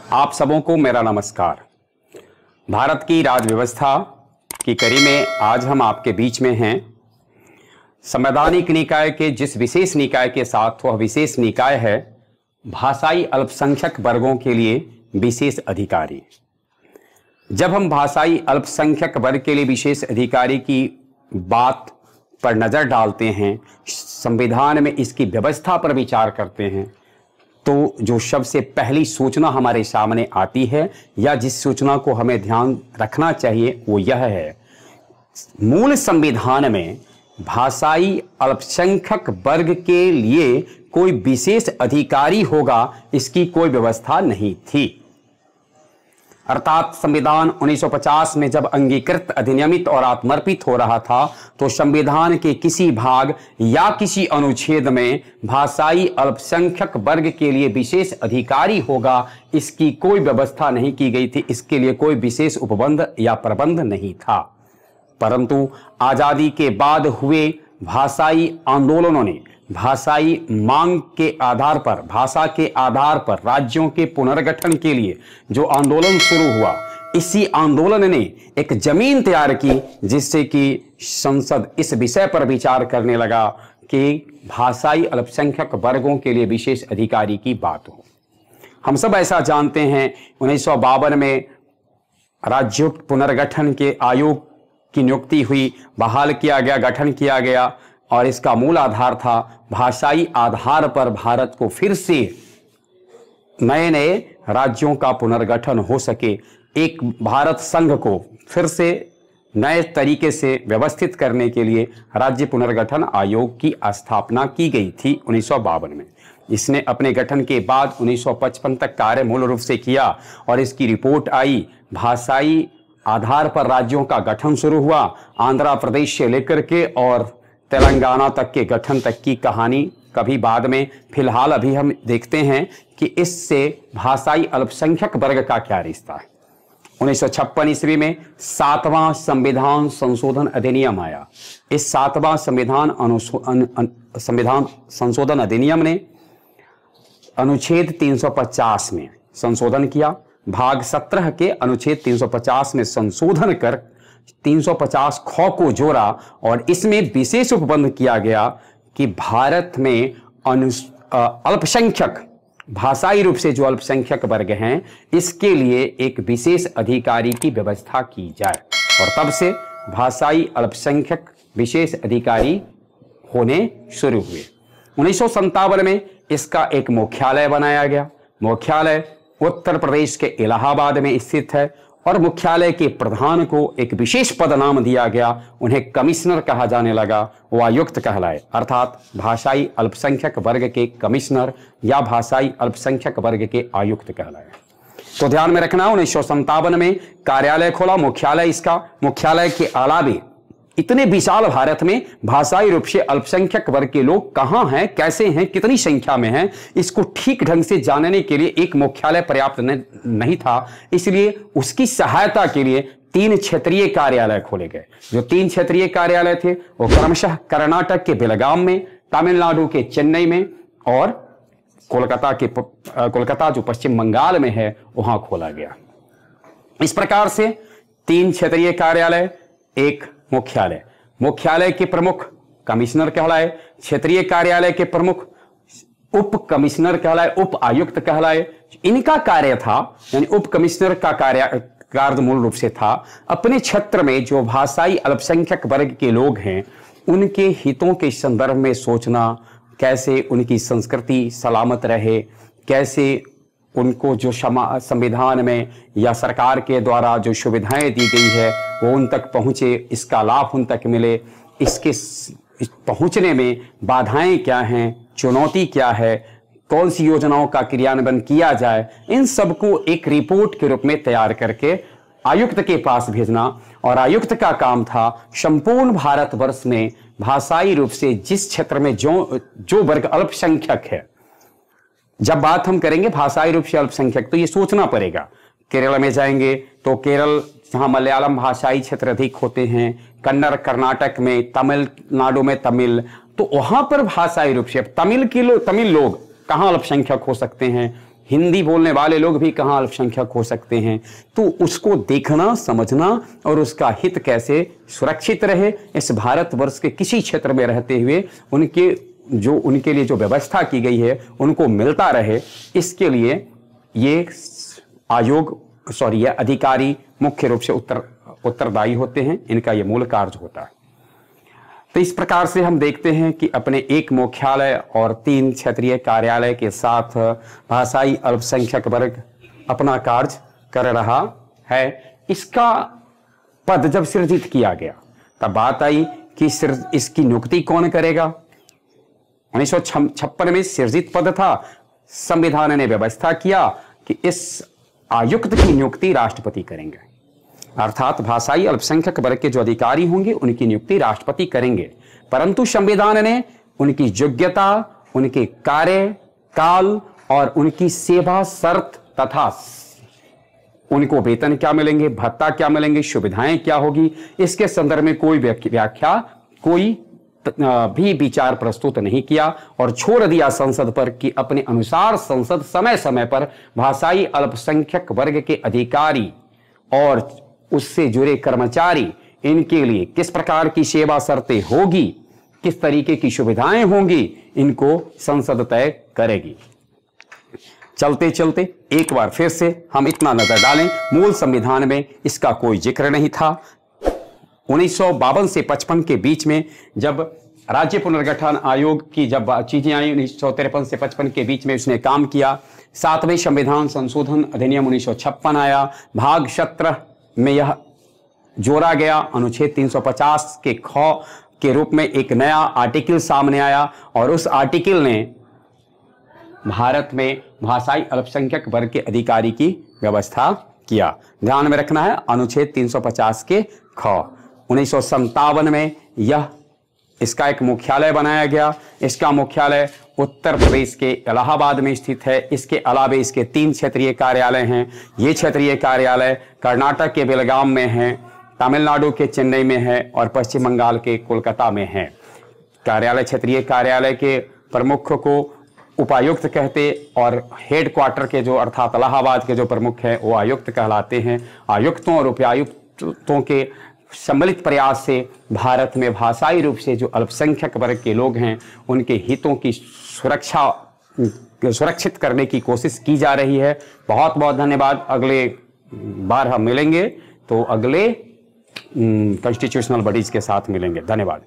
आप सबों को मेरा नमस्कार। भारत की राज्य व्यवस्था की कड़ी में आज हम आपके बीच में हैं। संवैधानिक निकाय के जिस विशेष निकाय के साथ, वह विशेष निकाय है भाषाई अल्पसंख्यक वर्गों के लिए विशेष अधिकारी। जब हम भाषाई अल्पसंख्यक वर्ग के लिए विशेष अधिकारी की बात पर नज़र डालते हैं, संविधान में इसकी व्यवस्था पर विचार करते हैं, तो जो सबसे पहली सूचना हमारे सामने आती है या जिस सूचना को हमें ध्यान रखना चाहिए वो यह है, मूल संविधान में भाषाई अल्पसंख्यक वर्ग के लिए कोई विशेष अधिकारी होगा, इसकी कोई व्यवस्था नहीं थी। अर्थात संविधान 1950 में जब अंगीकृत, अधिनियमित और आत्मर्पित हो रहा था, तो संविधान के किसी भाग या किसी अनुच्छेद में भाषाई अल्पसंख्यक वर्ग के लिए विशेष अधिकारी होगा, इसकी कोई व्यवस्था नहीं की गई थी। इसके लिए कोई विशेष उपबंध या प्रबंध नहीं था। परंतु आजादी के बाद हुए भाषाई आंदोलनों ने भाषाई मांग के आधार पर, भाषा के आधार पर राज्यों के पुनर्गठन के लिए जो आंदोलन शुरू हुआ, इसी आंदोलन ने एक जमीन तैयार की जिससे कि संसद इस विषय पर विचार करने लगा कि भाषाई अल्पसंख्यक वर्गों के लिए विशेष अधिकारी की बात हो। हम सब ऐसा जानते हैं, 1952 में राज्य पुनर्गठन के आयोग की नियुक्ति हुई, बहाल किया गया, गठन किया गया, और इसका मूल आधार था भाषाई आधार पर भारत को फिर से नए नए राज्यों का पुनर्गठन हो सके, एक भारत संघ को फिर से नए तरीके से व्यवस्थित करने के लिए राज्य पुनर्गठन आयोग की स्थापना की गई थी 1952 में। इसने अपने गठन के बाद 1955 तक कार्य मूल रूप से किया और इसकी रिपोर्ट आई। भाषाई आधार पर राज्यों का गठन शुरू हुआ, आंध्र प्रदेश से लेकर के और तेलंगाना तक के गठन तक की कहानी कभी बाद में। फिलहाल अभी हम देखते हैं कि इससे भाषाई अल्पसंख्यक वर्ग का क्या रिश्ता है। 1956 ईस्वी में 7वां संविधान संशोधन अधिनियम आया। इस 7वां संविधान संशोधन अधिनियम ने अनुच्छेद 350 में संशोधन किया। भाग 17 के अनुच्छेद 350 में संशोधन कर 350 ख को जोड़ा और इसमें विशेष उपबंध किया गया कि भारत में अल्पसंख्यक, भाषाई रूप से जो अल्पसंख्यक वर्ग हैं, इसके लिए एक विशेष अधिकारी की व्यवस्था की जाए। और तब से भाषाई अल्पसंख्यक विशेष अधिकारी होने शुरू हुए। 1957 में इसका एक मुख्यालय बनाया गया। मुख्यालय उत्तर प्रदेश के इलाहाबाद में स्थित है और मुख्यालय के प्रधान को एक विशेष पद नाम दिया गया। उन्हें कमिश्नर कहा जाने लगा, वो आयुक्त कहलाए, अर्थात भाषाई अल्पसंख्यक वर्ग के कमिश्नर या भाषाई अल्पसंख्यक वर्ग के आयुक्त कहलाए। तो ध्यान में रखना, 1957 में कार्यालय खोला, मुख्यालय इसका। मुख्यालय के अलावे इतने विशाल भारत में भाषाई रूप से अल्पसंख्यक वर्ग के लोग कहां हैं, कैसे हैं, कितनी संख्या में हैं, इसको ठीक ढंग से जानने के लिए एक मुख्यालय पर्याप्त नहीं था। इसलिए उसकी सहायता के लिए 3 क्षेत्रीय कार्यालय खोले गए। जो 3 क्षेत्रीय कार्यालय थे वो क्रमशः कर्नाटक के बेलगाम में, तमिलनाडु के चेन्नई में और कोलकाता जो पश्चिम बंगाल में है वहां खोला गया। इस प्रकार से 3 क्षेत्रीय कार्यालय, एक मुख्यालय। मुख्यालय के प्रमुख कमिश्नर कहलाए, क्षेत्रीय कार्यालय के प्रमुख उप कमिश्नर कहलाए, उप आयुक्त कहलाए। इनका कार्य था, यानी उप कमिश्नर का कार्य मूल रूप से था अपने क्षेत्र में जो भाषाई अल्पसंख्यक वर्ग के लोग हैं उनके हितों के संदर्भ में सोचना, कैसे उनकी संस्कृति सलामत रहे, कैसे उनको जो संविधान में या सरकार के द्वारा जो सुविधाएं दी गई है वो उन तक पहुंचे, इसका लाभ उन तक मिले, इसके पहुंचने में बाधाएं क्या हैं, चुनौती क्या है, कौन सी योजनाओं का क्रियान्वयन किया जाए, इन सबको एक रिपोर्ट के रूप में तैयार करके आयुक्त के पास भेजना। और आयुक्त का काम था संपूर्ण भारतवर्ष में भाषाई रूप से जिस क्षेत्र में जो वर्ग अल्पसंख्यक है, जब बात हम करेंगे भाषाई रूप से अल्पसंख्यक, तो ये सोचना पड़ेगा। केरल में जाएंगे तो केरल जहां मलयालम भाषाई क्षेत्र अधिक होते हैं, कन्नड़ कर्नाटक में, तमिलनाडु में तमिल, तो वहां पर भाषाई रूप से तमिल लोग कहां अल्पसंख्यक हो सकते हैं, हिंदी बोलने वाले लोग भी कहाँ अल्पसंख्यक हो सकते हैं। तो उसको देखना, समझना और उसका हित कैसे सुरक्षित रहे, इस भारतवर्ष के किसी क्षेत्र में रहते हुए उनके लिए जो व्यवस्था की गई है उनको मिलता रहे, इसके लिए ये अधिकारी मुख्य रूप से उत्तरदायी होते हैं। इनका ये मूल कार्य होता है। तो इस प्रकार से हम देखते हैं कि अपने एक मुख्यालय और 3 क्षेत्रीय कार्यालय के साथ भाषाई अल्पसंख्यक वर्ग अपना कार्य कर रहा है। इसका पद जब सृजित किया गया तब बात आई कि इसकी नियुक्ति कौन करेगा। 1956 में सृजित पद था। संविधान ने व्यवस्था किया कि इस आयुक्त की नियुक्ति राष्ट्रपति करेंगे, अर्थात भाषाई अल्पसंख्यक वर्ग के जो अधिकारी होंगे उनकी नियुक्ति राष्ट्रपति करेंगे। परंतु संविधान ने उनकी योग्यता, उनके कार्यकाल और उनकी सेवा शर्त तथा उनको वेतन क्या मिलेंगे, भत्ता क्या मिलेंगे, सुविधाएं क्या होगी, इसके संदर्भ में कोई व्याख्या, कोई भी विचार प्रस्तुत नहीं किया और छोड़ दिया संसद पर कि अपने अनुसार संसद समय समय पर भाषाई अल्पसंख्यक वर्ग के अधिकारी और उससे जुड़े कर्मचारी, इनके लिए किस प्रकार की सेवा शर्तें होगी, किस तरीके की सुविधाएं होंगी, इनको संसद तय करेगी। चलते चलते एक बार फिर से हम इतना नजर डालें, मूल संविधान में इसका कोई जिक्र नहीं था। 1952 से 55 के बीच में जब राज्य पुनर्गठन आयोग की जब चीजें आई, 1953 से 55 के बीच में उसने काम किया। 7वें संविधान संशोधन अधिनियम 1956 आया। भाग 17 में यह जोड़ा गया। अनुच्छेद 350 के ख के रूप में एक नया आर्टिकल सामने आया और उस आर्टिकल ने भारत में भाषाई अल्पसंख्यक वर्ग के अधिकारी की व्यवस्था किया। ध्यान में रखना है, अनुच्छेद 350 के ख। 1957 में इसका एक मुख्यालय बनाया गया। इसका मुख्यालय उत्तर प्रदेश के इलाहाबाद में स्थित है। इसके अलावा इसके 3 क्षेत्रीय कार्यालय हैं। ये क्षेत्रीय कार्यालय कर्नाटक के बेलगाम में है, तमिलनाडु के चेन्नई में है और पश्चिम बंगाल के कोलकाता में है। क्षेत्रीय कार्यालय के प्रमुख को उपायुक्त कहते और हेड क्वार्टर के जो अर्थात इलाहाबाद के जो प्रमुख हैं वो आयुक्त कहलाते हैं। आयुक्तों और उपायुक्तों के सम्मिलित प्रयास से भारत में भाषाई रूप से जो अल्पसंख्यक वर्ग के लोग हैं उनके हितों की सुरक्षित करने की कोशिश की जा रही है। बहुत बहुत धन्यवाद। अगले बार हम मिलेंगे तो अगले कॉन्स्टिट्यूशनल बॉडीज के साथ मिलेंगे। धन्यवाद।